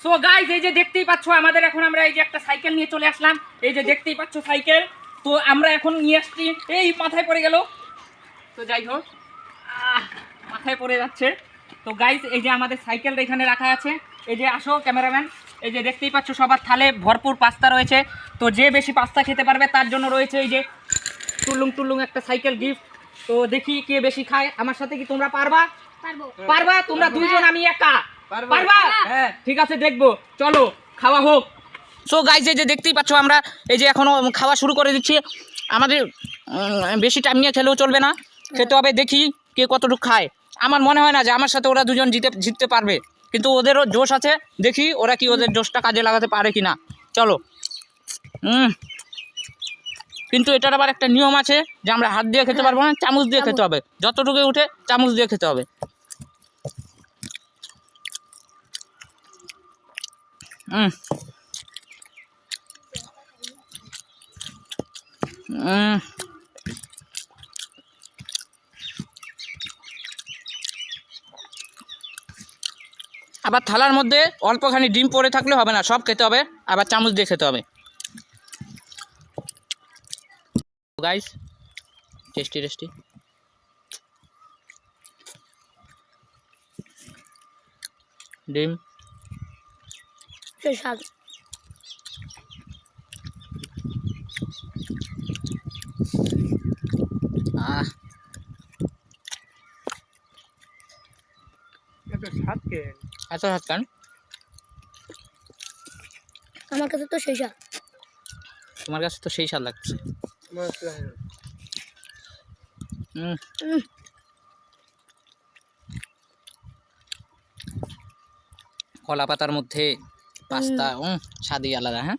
So guys এই যে দেখতেই পাচ্ছ আমাদের এখন আমরা এই যে একটা সাইকেল নিয়ে চলে আসলাম, এই যে দেখতেই পাচ্ছ সাইকেল। তো আমরা এখন নিয়ে আসছি, এই মাথায় পড়ে গেল, তো যাই হোক মাথায় পড়ে যাচ্ছে। তো গাইস এই যে আমাদের সাইকেলটা এখানে রাখা আছে, এই যে আসো ক্যামেরাম্যান, এই যে দেখতেই পাচ্ছ সবার থালে ভরপুর পাস্তা রয়েছে। তো যে বেশি পাস্তা খেতে পারবে তার জন্য রয়েছে এই যে টুলুং টুলুং একটা সাইকেল গিফট। তো দেখি কে বেশি খায়। আমার সাথে কি তোমরা পারবা? পারবা তোমরা দুইজন, আমি একা। পারবা? হ্যাঁ ঠিক আছে, দেখবো, চলো খাওয়া হোক। সো গাইস এই যে দেখতেই পাচ্ছ আমরা এই যে এখনো খাওয়া শুরু করে দিচ্ছি। আমাদের বেশি টাইম নিয়ে খেলেও চলবে না, খেতে হবে, দেখি কে কতটুকু খায়। আমার মনে হয় না যে আমার সাথে ওরা দুজন জিততে পারবে, কিন্তু ওদেরও জোশ আছে, দেখি ওরা কি ওদের জোশটা কাজে লাগাতে পারে কিনা। চলো। কিন্তু এটার আবার একটা নিয়ম আছে যে আমরা হাত দিয়ে খেতে পারবো না, চামচ দিয়ে খেতে হবে, যতটুকু উঠে চামচ দিয়ে খেতে হবে। আবার থালার মধ্যে অল্পখানি ডিম পড়ে থাকলে হবে না, সব খেতে হবে, আবার চামচ দিয়ে খেতে হবে। গাইস টেস্টি টেস্টি ডিম, স্বাদ। এত স্বাদ কেন? আমার কাছে তো সেই স্বাদ। তোমার কাছে তো সেই স্বাদ লাগছে। কলা পাতার মধ্যে পাস্তা, স্বাদই আলাদা। হ্যাঁ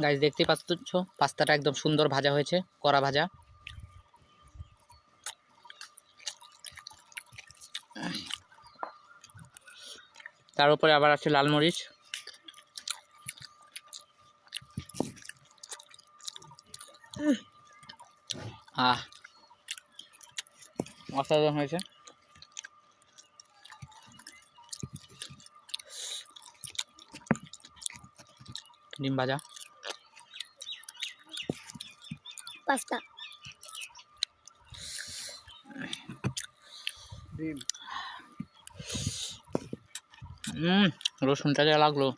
গাইস দেখতেই পাচ্ছ পাস্তাটা একদম সুন্দর ভাজা হয়েছে, কড়া ভাজা। তার উপরে আবার আছে লাল মরিচ। অসাধারণ হয়েছে। ডিম ভাজা, পাস্তা, রসুনটা যা লাগলো।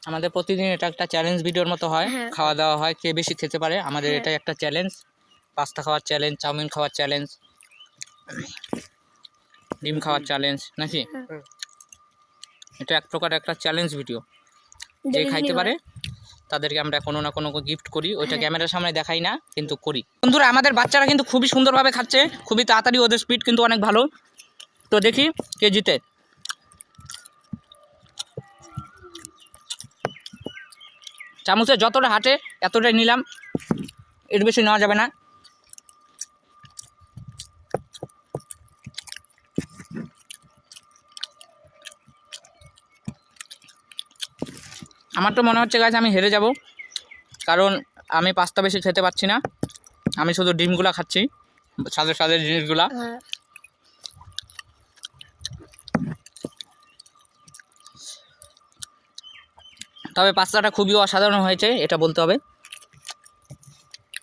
আমাদের প্রতিদিন এটা একটা চ্যালেঞ্জ ভিডিওর মতো হয়, খাওয়া দাওয়া হয়, কে বেশি খেতে পারে। আমাদের এটাই একটা চ্যালেঞ্জ, পাস্তা খাওয়ার চ্যালেঞ্জ, চাউমিন খাওয়ার চ্যালেঞ্জ, ডিম খাওয়ার চ্যালেঞ্জ নাকি। এটা এক প্রকার একটা চ্যালেঞ্জ ভিডিও। যে খাইতে পারে তাদেরকে আমরা কোনো না কোনো গিফট করি, ওইটা ক্যামেরার সামনে দেখাই না কিন্তু করি। বন্ধুরা আমাদের বাচ্চারা কিন্তু খুবই সুন্দরভাবে খাচ্ছে, খুবই তাড়াতাড়ি, ওদের স্পিড কিন্তু অনেক ভালো। তো দেখি কে জিতে। চামচে যতটা হাঁটে এতটাই নিলাম, এর বেশি নেওয়া যাবে না। আমার তো মনে হচ্ছে গাইস আমি হেরে যাব, কারণ আমি পাস্তা বেশি খেতে পারছি না, আমি শুধু ডিমগুলা খাচ্ছি, স্বাদের স্বাদের জিনিসগুলা। তবে পাস্তাটা খুবই অসাধারণ হয়েছে, এটা বলতে হবে।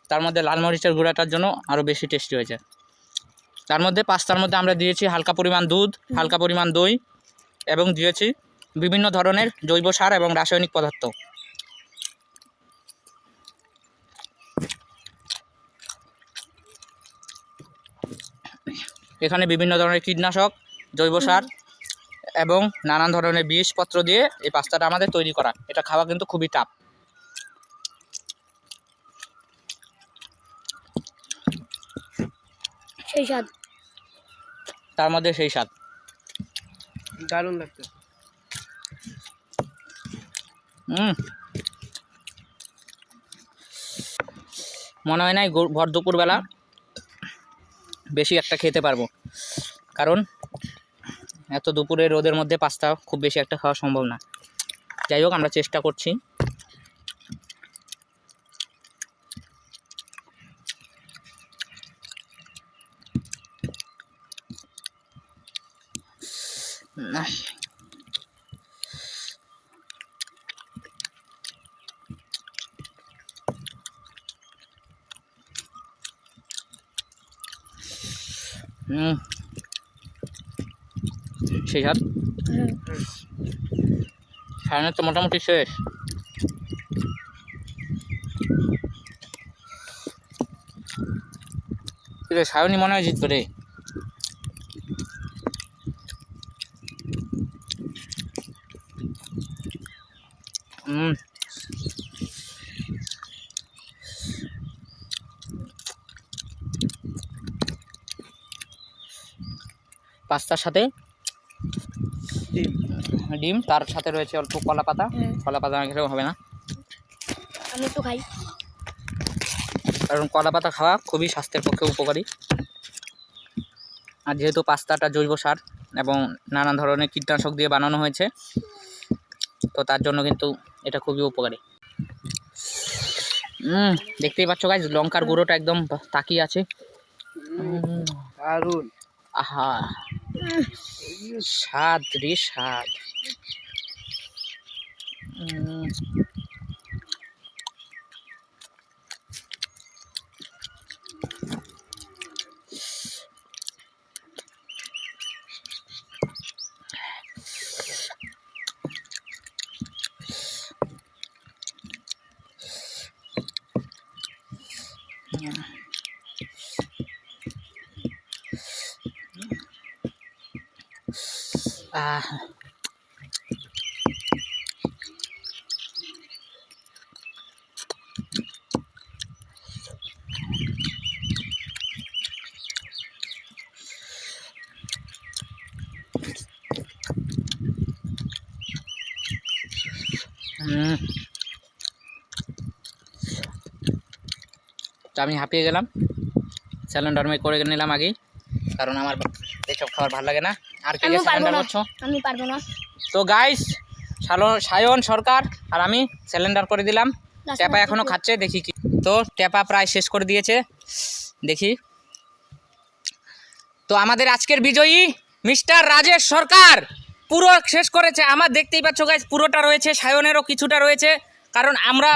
তার মধ্যে লাল মরিচের গুঁড়াটার জন্য আরও বেশি টেস্টি হয়েছে। তার মধ্যে পাস্তার মধ্যে আমরা দিয়েছি হালকা পরিমাণ দুধ, হালকা পরিমাণ দই, এবং দিয়েছি বিভিন্ন ধরনের জৈব সার এবং রাসায়নিক পদার্থ। এখানে বিভিন্ন ধরনের কীটনাশক, জৈব সার এবং নানান ধরনের বিষপত্র দিয়ে এই পাস্তাটা আমাদের তৈরি করা। এটা খাওয়া কিন্তু খুবই টাফ। সেই স্বাদ। তার মধ্যে সেই স্বাদ। দারুণ লাগছে। মনে হয় না ভর দুপুরবেলা বেশি একটা খেতে পারবো, কারণ এত দুপুরে রোদের মধ্যে পাস্তা খুব বেশি একটা খাওয়া সম্ভব না। যাই হোক, আমরা চেষ্টা করছি। সেই স্বাদ। সায়নের তো মোটামুটি শেষ। সায়নই মনে হয় জিতবে রে। পাস্তার সাথে ডিম, তার সাথে রয়েছে অল্প কলা পাতা। কলা পাতা না খেলেও হবে না, আমি তো খাই, কারণ কলা পাতা খাওয়া খুবই স্বাস্থ্যের পক্ষে উপকারী। আর যেহেতু পাস্তাটা জৈব সার এবং নানান ধরনের কীটনাশক দিয়ে বানানো হয়েছে, তো তার জন্য কিন্তু এটা খুবই উপকারী। দেখতেই পাচ্ছ গাইস, লঙ্কার গুঁড়োটা একদম তাকিয়ে আছে। দারুণ। আহা, স্বাদ রে স্বাদ। তো আমি হাঁপিয়ে গেলাম, স্যালেন্ডার করে নিলাম আগেই, কারণ আমার এসব খাবার ভালো লাগে না। আর কি স্যালেন্ডার করছো? আমি পারবো না। তো গাইস, সায়ন সরকার আর আমি স্যালেন্ডার করে দিলাম। ট্যাপা এখনো খাচ্ছে, দেখি কি। তো ট্যাপা প্রায় শেষ করে দিয়েছে, দেখি। তো আমাদের আজকের বিজয়ী মিস্টার রাজেশ সরকার পুরো শেষ করেছে। আমার দেখতেই পাচ্ছ গাইস, পুরোটা রয়েছে, সায়নেরও কিছুটা রয়েছে, কারণ আমরা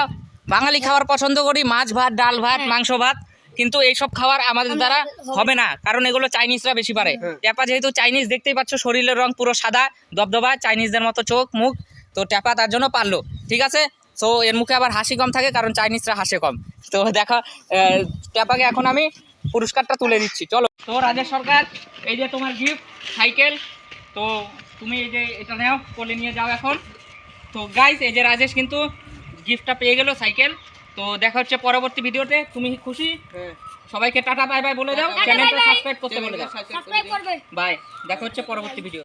বাঙালি খাবার পছন্দ করি, মাছ ভাত, ডাল ভাত, মাংস ভাত। কিন্তু এইসব খাবার আমাদের দ্বারা হবে না, কারণ এগুলো চাইনিজরা বেশি পারে। ট্যাপা যেহেতু চাইনিজ, দেখতেই পাচ্ছ শরীরের রং পুরো সাদা দবদবা, চাইনিজদের মতো চোখ মুখ। তো ট্যাপা তার জন্য পারলো, ঠিক আছে। তো এর মুখে আবার হাসি কম থাকে, কারণ চাইনিজরা হাসে কম। তো দেখো, ট্যাপাকে এখন আমি পুরস্কারটা তুলে দিচ্ছি, চলো। তো রাজেশ সরকার, এই যে তোমার গিফট সাইকেল, তো তুমি এই যে এটা নাও, কোলে নিয়ে যাও এখন। তো গাইস, এই যে রাজেশ কিন্তু গিফটটা পেয়ে গেল, সাইকেল। তো দেখা হচ্ছে পরবর্তী ভিডিওতে। তুমি খুশি? সবাইকে টাটা বাই বাই বলে দাও, চ্যানেলটা সাবস্ক্রাইব করতে বলে দাও। বাই, দেখা হচ্ছে পরবর্তী ভিডিও।